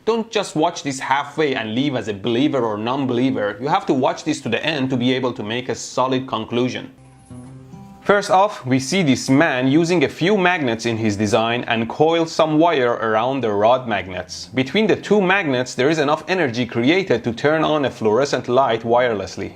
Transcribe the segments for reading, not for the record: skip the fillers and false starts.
Don't just watch this halfway and leave as a believer or non-believer. You have to watch this to the end to be able to make a solid conclusion. First off, we see this man using a few magnets in his design and coil some wire around the rod magnets. Between the two magnets, there is enough energy created to turn on a fluorescent light wirelessly.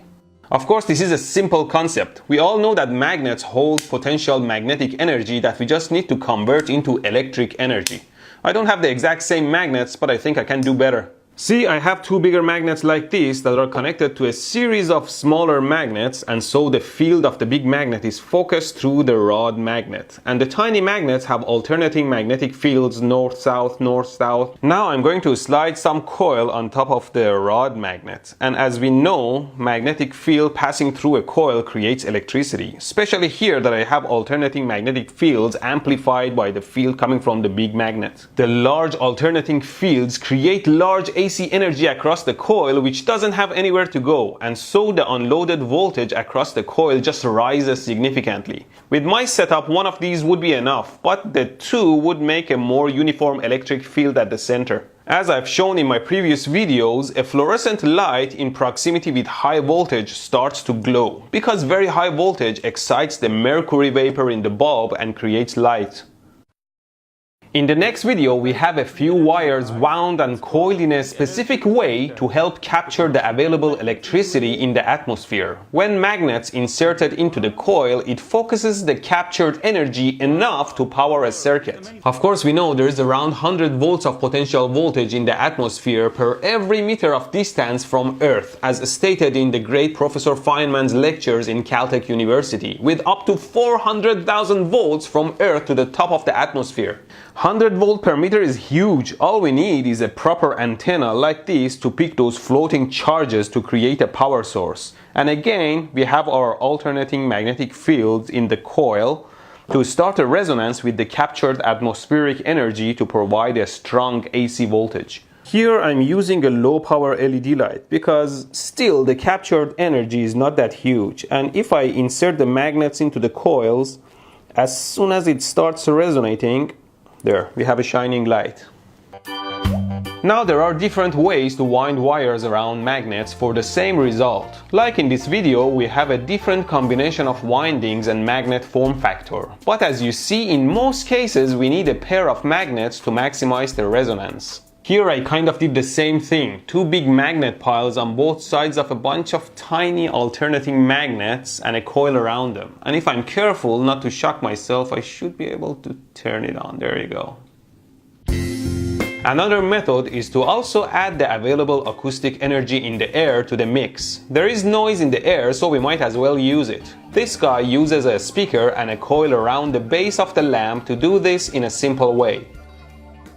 Of course, this is a simple concept. We all know that magnets hold potential magnetic energy that we just need to convert into electric energy. I don't have the exact same magnets, but I think I can do better. See, I have two bigger magnets like this that are connected to a series of smaller magnets, and so the field of the big magnet is focused through the rod magnet. And the tiny magnets have alternating magnetic fields north-south, north-south. Now I'm going to slide some coil on top of the rod magnet. And as we know, magnetic field passing through a coil creates electricity. Especially here that I have alternating magnetic fields amplified by the field coming from the big magnet. The large alternating fields create large AC energy across the coil, which doesn't have anywhere to go, and so the unloaded voltage across the coil just rises significantly. With my setup, one of these would be enough, but the two would make a more uniform electric field at the center. As I've shown in my previous videos, a fluorescent light in proximity with high voltage starts to glow, because very high voltage excites the mercury vapor in the bulb and creates light. In the next video, we have a few wires wound and coiled in a specific way to help capture the available electricity in the atmosphere. When magnets inserted into the coil, it focuses the captured energy enough to power a circuit. Of course, we know there is around 100 volts of potential voltage in the atmosphere per every meter of distance from Earth, as stated in the great Professor Feynman's lectures in Caltech University, with up to 400,000 volts from Earth to the top of the atmosphere. 100 volt per meter is huge. All we need is a proper antenna like this to pick those floating charges to create a power source. And again, we have our alternating magnetic fields in the coil to start a resonance with the captured atmospheric energy to provide a strong AC voltage. Here I'm using a low power LED light because still the captured energy is not that huge, and if I insert the magnets into the coils, as soon as it starts resonating, there, we have a shining light. Now there are different ways to wind wires around magnets for the same result. Like in this video, we have a different combination of windings and magnet form factor. But as you see, in most cases we need a pair of magnets to maximize the resonance. Here I kind of did the same thing. Two big magnet piles on both sides of a bunch of tiny alternating magnets and a coil around them. And if I'm careful not to shock myself, I should be able to turn it on. There you go. Another method is to also add the available acoustic energy in the air to the mix. There is noise in the air, so we might as well use it. This guy uses a speaker and a coil around the base of the lamp to do this in a simple way.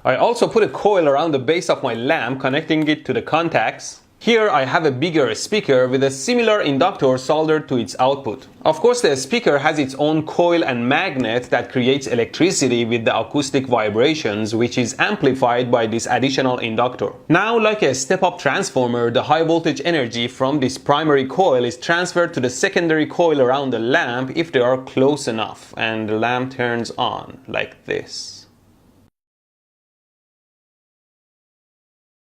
I also put a coil around the base of my lamp, connecting it to the contacts. Here I have a bigger speaker with a similar inductor soldered to its output. Of course, the speaker has its own coil and magnet that creates electricity with the acoustic vibrations, which is amplified by this additional inductor. Now, like a step-up transformer, the high voltage energy from this primary coil is transferred to the secondary coil around the lamp if they are close enough, and the lamp turns on like this.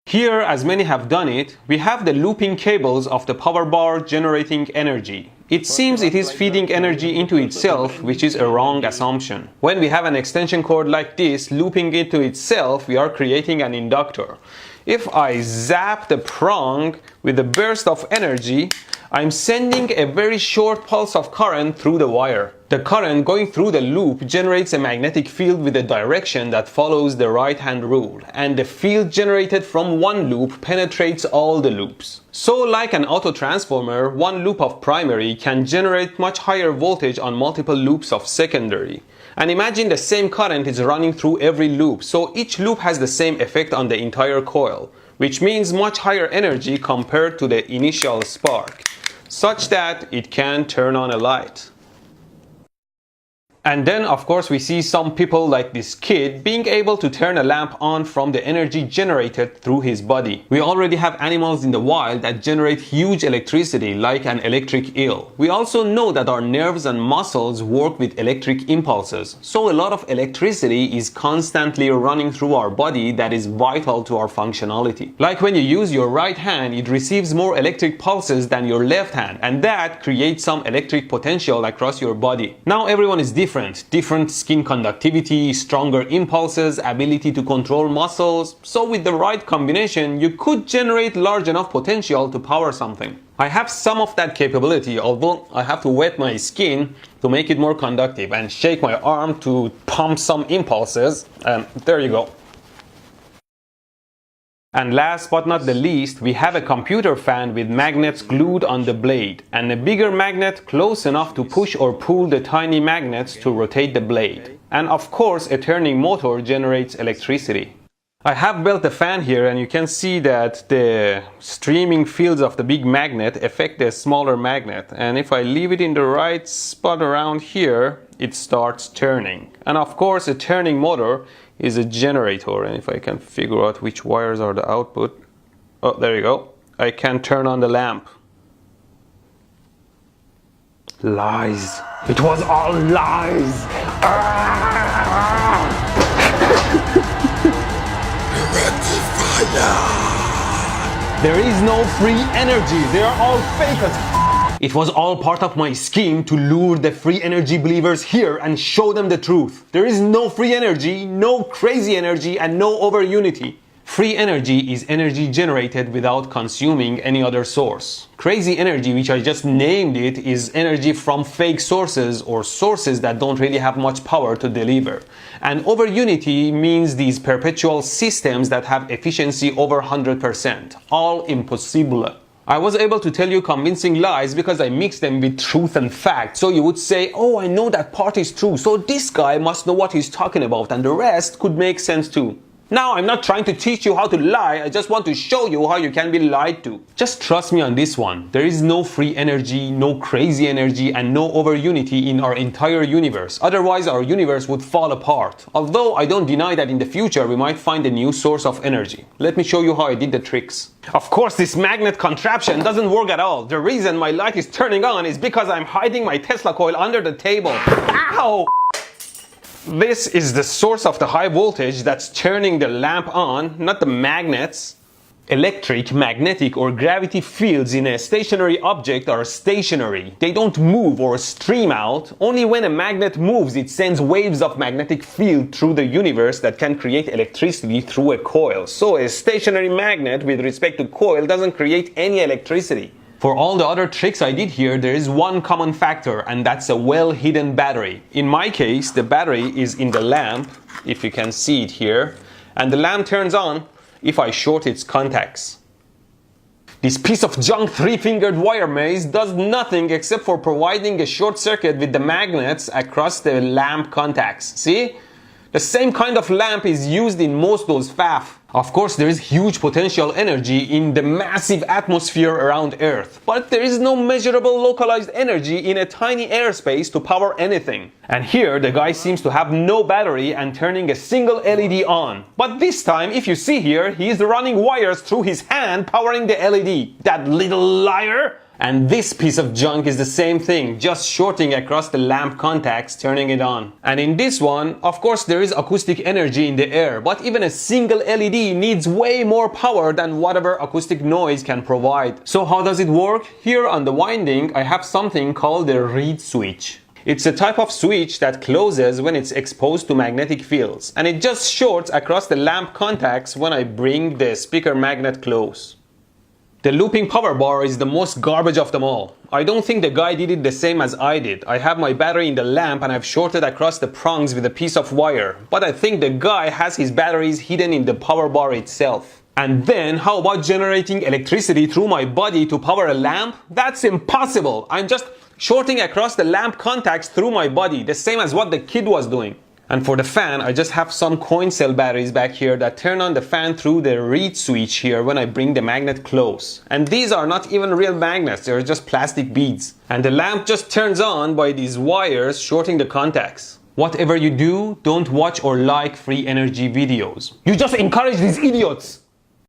Here, as many have done it, we have the looping cables of the power bar generating energy. It seems it is feeding energy into itself, which is a wrong assumption. When we have an extension cord like this looping into itself, we are creating an inductor. If I zap the prong with a burst of energy, I'm sending a very short pulse of current through the wire. The current going through the loop generates a magnetic field with a direction that follows the right-hand rule, and the field generated from one loop penetrates all the loops. So like an auto transformer, one loop of primary can generate much higher voltage on multiple loops of secondary. And imagine the same current is running through every loop, so each loop has the same effect on the entire coil, which means much higher energy compared to the initial spark, such that it can turn on a light. And then, of course, we see some people like this kid being able to turn a lamp on from the energy generated through his body. We already have animals in the wild that generate huge electricity, like an electric eel. We also know that our nerves and muscles work with electric impulses. So a lot of electricity is constantly running through our body that is vital to our functionality. Like when you use your right hand, it receives more electric pulses than your left hand, and that creates some electric potential across your body. Now everyone is different skin conductivity, stronger impulses, ability to control muscles. So with the right combination, you could generate large enough potential to power something. I have some of that capability, although I have to wet my skin to make it more conductive and shake my arm to pump some impulses, and there you go. And last but not the least, we have a computer fan with magnets glued on the blade, and a bigger magnet close enough to push or pull the tiny magnets to rotate the blade. And of course, a turning motor generates electricity. I have built the fan here, and you can see that the streaming fields of the big magnet affect the smaller magnet. And if I leave it in the right spot around here, it starts turning. And of course, a turning motor is a generator, and if I can figure out which wires are the output, oh, there you go, I can turn on the lamp. Lies. It was all lies. There is no free energy. They are all fake as It was all part of my scheme to lure the free energy believers here and show them the truth. There is no free energy, no crazy energy, and no over unity. Free energy is energy generated without consuming any other source. Crazy energy, which I just named it, is energy from fake sources or sources that don't really have much power to deliver. And over unity means these perpetual systems that have efficiency over 100%. All impossible. I was able to tell you convincing lies because I mixed them with truth and fact. So you would say, oh, I know that part is true, so this guy must know what he's talking about, and the rest could make sense too. Now, I'm not trying to teach you how to lie, I just want to show you how you can be lied to. Just trust me on this one. There is no free energy, no crazy energy, and no over unity in our entire universe. Otherwise, our universe would fall apart. Although I don't deny that in the future we might find a new source of energy. Let me show you how I did the tricks. Of course, this magnet contraption doesn't work at all. The reason my light is turning on is because I'm hiding my Tesla coil under the table. Ow! This is the source of the high voltage that's turning the lamp on, not the magnets. Electric, magnetic, or gravity fields in a stationary object are stationary. They don't move or stream out. Only when a magnet moves, it sends waves of magnetic field through the universe that can create electricity through a coil. So a stationary magnet with respect to coil doesn't create any electricity. For all the other tricks I did here, there is one common factor, and that's a well-hidden battery. In my case, the battery is in the lamp, if you can see it here, and the lamp turns on if I short its contacts. This piece of junk three-fingered wire maze does nothing except for providing a short circuit with the magnets across the lamp contacts. See? The same kind of lamp is used in most those faff. Of course, there is huge potential energy in the massive atmosphere around Earth, but there is no measurable localized energy in a tiny airspace to power anything. And here, the guy seems to have no battery and turning a single LED on. But this time, if you see here, he is running wires through his hand powering the LED. That little liar! And this piece of junk is the same thing, just shorting across the lamp contacts, turning it on. And in this one, of course, there is acoustic energy in the air, but even a single LED needs way more power than whatever acoustic noise can provide. So how does it work? Here on the winding, I have something called the reed switch. It's a type of switch that closes when it's exposed to magnetic fields, and it just shorts across the lamp contacts when I bring the speaker magnet close. The looping power bar is the most garbage of them all. I don't think the guy did it the same as I did. I have my battery in the lamp and I've shorted across the prongs with a piece of wire. But I think the guy has his batteries hidden in the power bar itself. And then, how about generating electricity through my body to power a lamp? That's impossible. I'm just shorting across the lamp contacts through my body, the same as what the kid was doing. And for the fan, I just have some coin cell batteries back here that turn on the fan through the reed switch here when I bring the magnet close. And these are not even real magnets, they're just plastic beads. And the lamp just turns on by these wires shorting the contacts. Whatever you do, don't watch or like free energy videos. You just encourage these idiots!